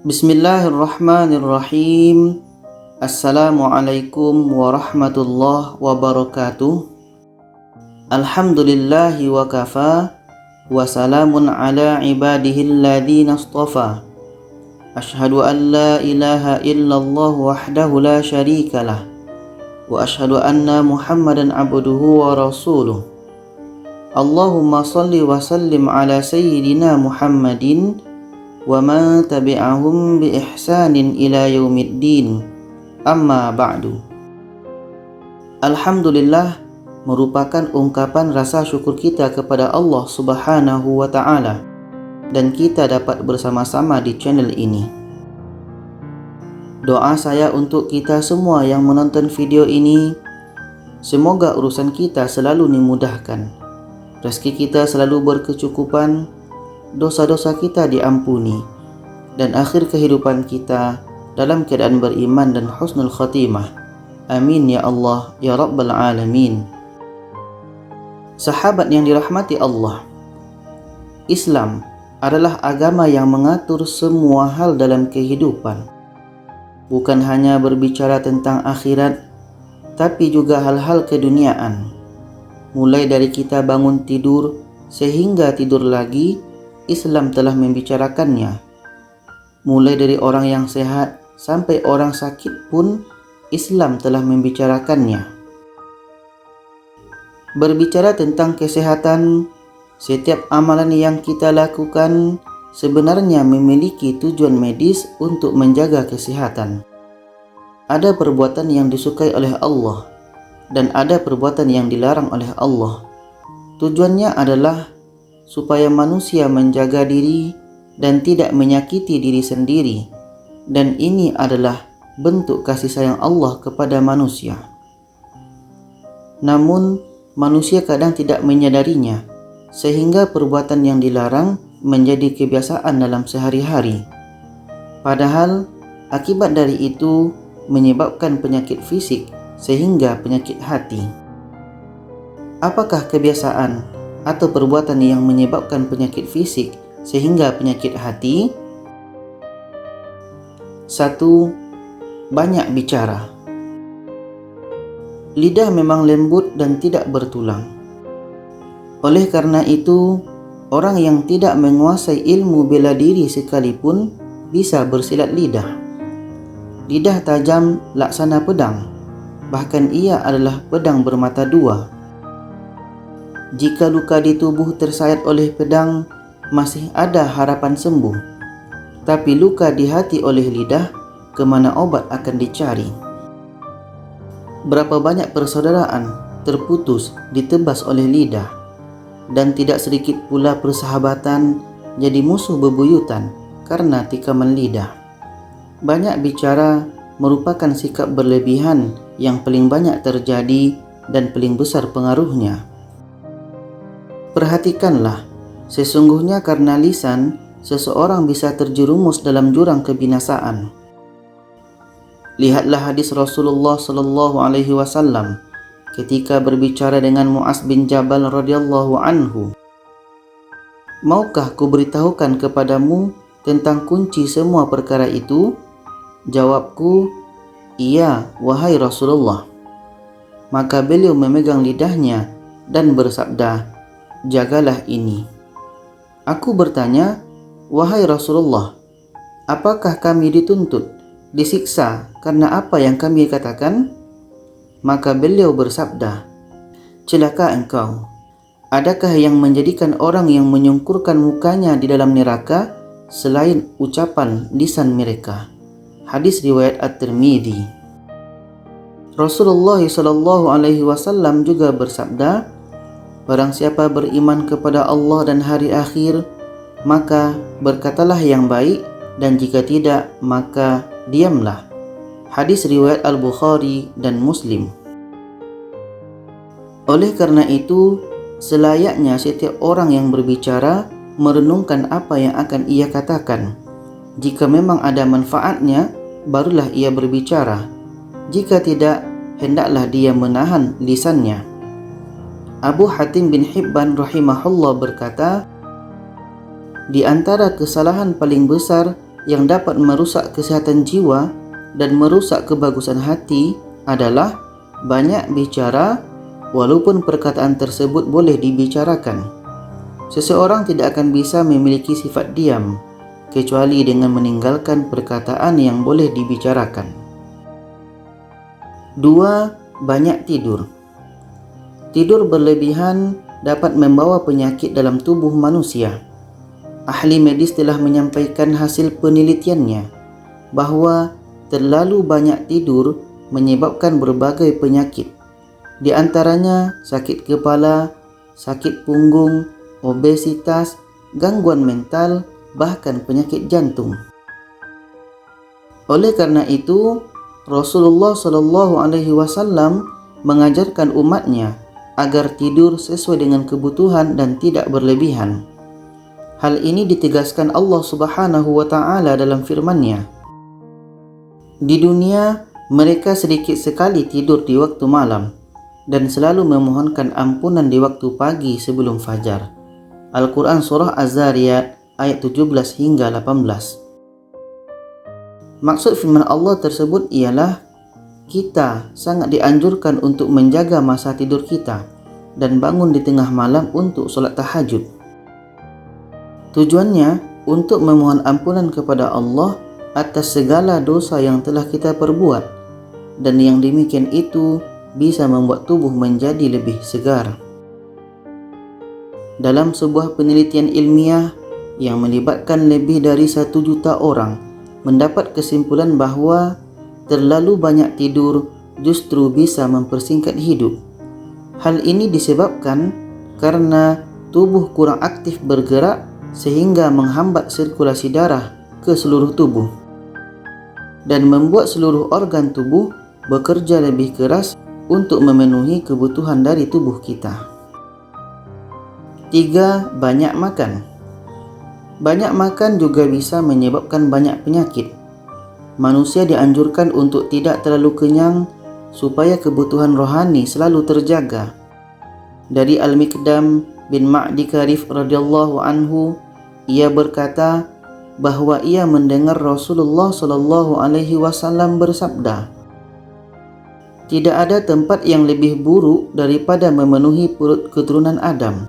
Bismillahirrahmanirrahim. Assalamualaikum warahmatullahi wabarakatuh. Alhamdulillahi wa kafa, wa salamun ala ibadihilladzina astafa. Ashhadu an la ilaha illallah wahdahu la syarikalah, wa ashhadu anna Muhammadan abduhu wa rasuluh. Allahumma salli wa sallim ala sayyidina Muhammadin wa man tabi'ahum bi ihsanin ila yaumiddin. Amma ba'du. Alhamdulillah merupakan ungkapan rasa syukur kita kepada Allah Subhanahu wa ta'ala, dan kita dapat bersama-sama di channel ini. Doa saya untuk kita semua yang menonton video ini, semoga urusan kita selalu dimudahkan, rezeki kita selalu berkecukupan, dosa-dosa kita diampuni, dan akhir kehidupan kita dalam keadaan beriman dan husnul khatimah. Amin ya Allah ya Rabbal Alamin. Sahabat yang dirahmati Allah, Islam adalah agama yang mengatur semua hal dalam kehidupan. Bukan hanya berbicara tentang akhirat, tapi juga hal-hal keduniaan. Mulai dari kita bangun tidur sehingga tidur lagi, Islam telah membicarakannya. Mulai dari orang yang sehat sampai orang sakit pun Islam telah membicarakannya. Berbicara tentang kesehatan, setiap amalan yang kita lakukan sebenarnya memiliki tujuan medis untuk menjaga kesehatan. Ada perbuatan yang disukai oleh Allah dan ada perbuatan yang dilarang oleh Allah. Tujuannya adalah supaya manusia menjaga diri dan tidak menyakiti diri sendiri, dan ini adalah bentuk kasih sayang Allah kepada manusia. Namun manusia kadang tidak menyadarinya, sehingga perbuatan yang dilarang menjadi kebiasaan dalam sehari-hari. Padahal akibat dari itu menyebabkan penyakit fisik sehingga penyakit hati. Apakah kebiasaan atau perbuatan yang menyebabkan penyakit fisik sehingga penyakit hati? 1. Banyak bicara. Lidah memang lembut dan tidak bertulang. Oleh karena itu, orang yang tidak menguasai ilmu bela diri sekalipun bisa bersilat lidah. Lidah tajam laksana pedang, bahkan ia adalah pedang bermata dua. Jika luka di tubuh tersayat oleh pedang, masih ada harapan sembuh. Tapi luka di hati oleh lidah, kemana obat akan dicari? Berapa banyak persaudaraan terputus ditebas oleh lidah, dan tidak sedikit pula persahabatan jadi musuh bebuyutan karena tikaman lidah. Banyak bicara merupakan sikap berlebihan yang paling banyak terjadi dan paling besar pengaruhnya. Perhatikanlah, sesungguhnya karena lisan, seseorang bisa terjerumus dalam jurang kebinasaan. Lihatlah hadis Rasulullah SAW ketika berbicara dengan Mu'az bin Jabal radhiyallahu anhu. Maukah kuberitahukan kepadamu tentang kunci semua perkara itu? Jawabku, iya, wahai Rasulullah. Maka beliau memegang lidahnya dan bersabda, jagalah ini. Aku bertanya, wahai Rasulullah, apakah kami dituntut, disiksa karena apa yang kami katakan? Maka beliau bersabda, celaka engkau. Adakah yang menjadikan orang yang menyungkurkan mukanya di dalam neraka selain ucapan lisan mereka? Hadis riwayat At-Tirmidzi. Rasulullah SAW juga bersabda, barang siapa beriman kepada Allah dan hari akhir, maka berkatalah yang baik, dan jika tidak, maka diamlah. Hadis riwayat Al-Bukhari dan Muslim. Oleh karena itu, selayaknya setiap orang yang berbicara merenungkan apa yang akan ia katakan. Jika memang ada manfaatnya, barulah ia berbicara. Jika tidak, hendaklah dia menahan lisannya. Abu Hatim bin Hibban rahimahullah berkata, di antara kesalahan paling besar yang dapat merusak kesehatan jiwa dan merusak kebagusan hati adalah banyak bicara walaupun perkataan tersebut boleh dibicarakan. Seseorang tidak akan bisa memiliki sifat diam kecuali dengan meninggalkan perkataan yang boleh dibicarakan. 2. Banyak tidur. Tidur berlebihan dapat membawa penyakit dalam tubuh manusia. Ahli medis telah menyampaikan hasil penelitiannya bahawa terlalu banyak tidur menyebabkan berbagai penyakit, di antaranya sakit kepala, sakit punggung, obesitas, gangguan mental, bahkan penyakit jantung. Oleh karena itu, Rasulullah SAW mengajarkan umatnya agar tidur sesuai dengan kebutuhan dan tidak berlebihan. Hal ini ditegaskan Allah Subhanahu wa Ta'ala dalam firman-Nya. Di dunia, mereka sedikit sekali tidur di waktu malam dan selalu memohonkan ampunan di waktu pagi sebelum fajar. Al-Quran Surah Az-Zariyat ayat 17 hingga 18. Maksud firman Allah tersebut ialah kita sangat dianjurkan untuk menjaga masa tidur kita dan bangun di tengah malam untuk solat tahajud. Tujuannya untuk memohon ampunan kepada Allah atas segala dosa yang telah kita perbuat, dan yang demikian itu bisa membuat tubuh menjadi lebih segar. Dalam sebuah penelitian ilmiah yang melibatkan lebih dari 1 juta orang, mendapat kesimpulan bahawa terlalu banyak tidur justru bisa mempersingkat hidup. Hal ini disebabkan karena tubuh kurang aktif bergerak sehingga menghambat sirkulasi darah ke seluruh tubuh dan membuat seluruh organ tubuh bekerja lebih keras untuk memenuhi kebutuhan dari tubuh kita. 3. Banyak makan. Banyak makan juga bisa menyebabkan banyak penyakit. Manusia dianjurkan untuk tidak terlalu kenyang supaya kebutuhan rohani selalu terjaga. Dari Al-Miqdam bin Ma'di Karif radhiyallahu anhu, ia berkata bahawa ia mendengar Rasulullah SAW bersabda, "Tidak ada tempat yang lebih buruk daripada memenuhi perut keturunan Adam.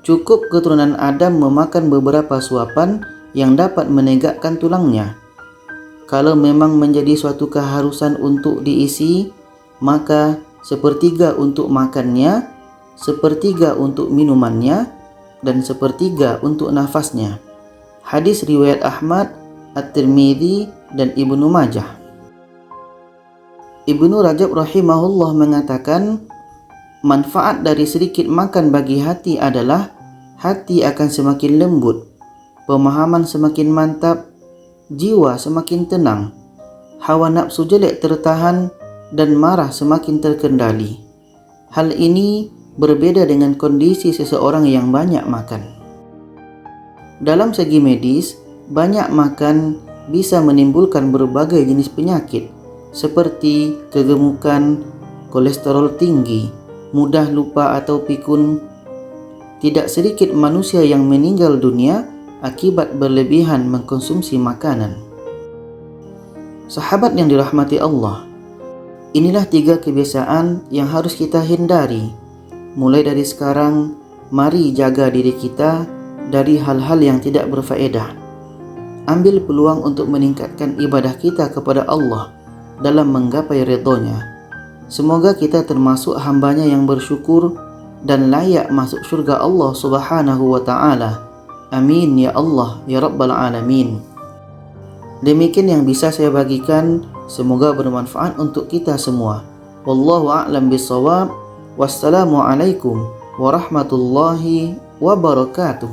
Cukup keturunan Adam memakan beberapa suapan yang dapat menegakkan tulangnya. Kalau memang menjadi suatu keharusan untuk diisi, maka 1/3 untuk makannya, 1/3 untuk minumannya, dan 1/3 untuk nafasnya." Hadis riwayat Ahmad, At-Tirmidzi, dan Ibnu Majah. Ibnu Rajab rahimahullah mengatakan, manfaat dari sedikit makan bagi hati adalah hati akan semakin lembut, pemahaman semakin mantap, jiwa semakin tenang, hawa nafsu jelek tertahan, dan marah semakin terkendali. Hal ini berbeda dengan kondisi seseorang yang banyak makan. Dalam segi medis, banyak makan bisa menimbulkan berbagai jenis penyakit seperti kegemukan, kolesterol tinggi, mudah lupa atau pikun. Tidak sedikit manusia yang meninggal dunia akibat berlebihan mengkonsumsi makanan. Sahabat yang dirahmati Allah, inilah 3 kebiasaan yang harus kita hindari. Mulai dari sekarang, mari jaga diri kita dari hal-hal yang tidak berfaedah. Ambil peluang untuk meningkatkan ibadah kita kepada Allah dalam menggapai ridhonya. Semoga kita termasuk hambanya yang bersyukur dan layak masuk syurga Allah Subhanahu wa Ta'ala. Amin ya Allah ya Rabbal Alamin. Demikian yang bisa saya bagikan, semoga bermanfaat untuk kita semua. Wallahu a'lam bishawab. Wassalamualaikum warahmatullahi wabarakatuh.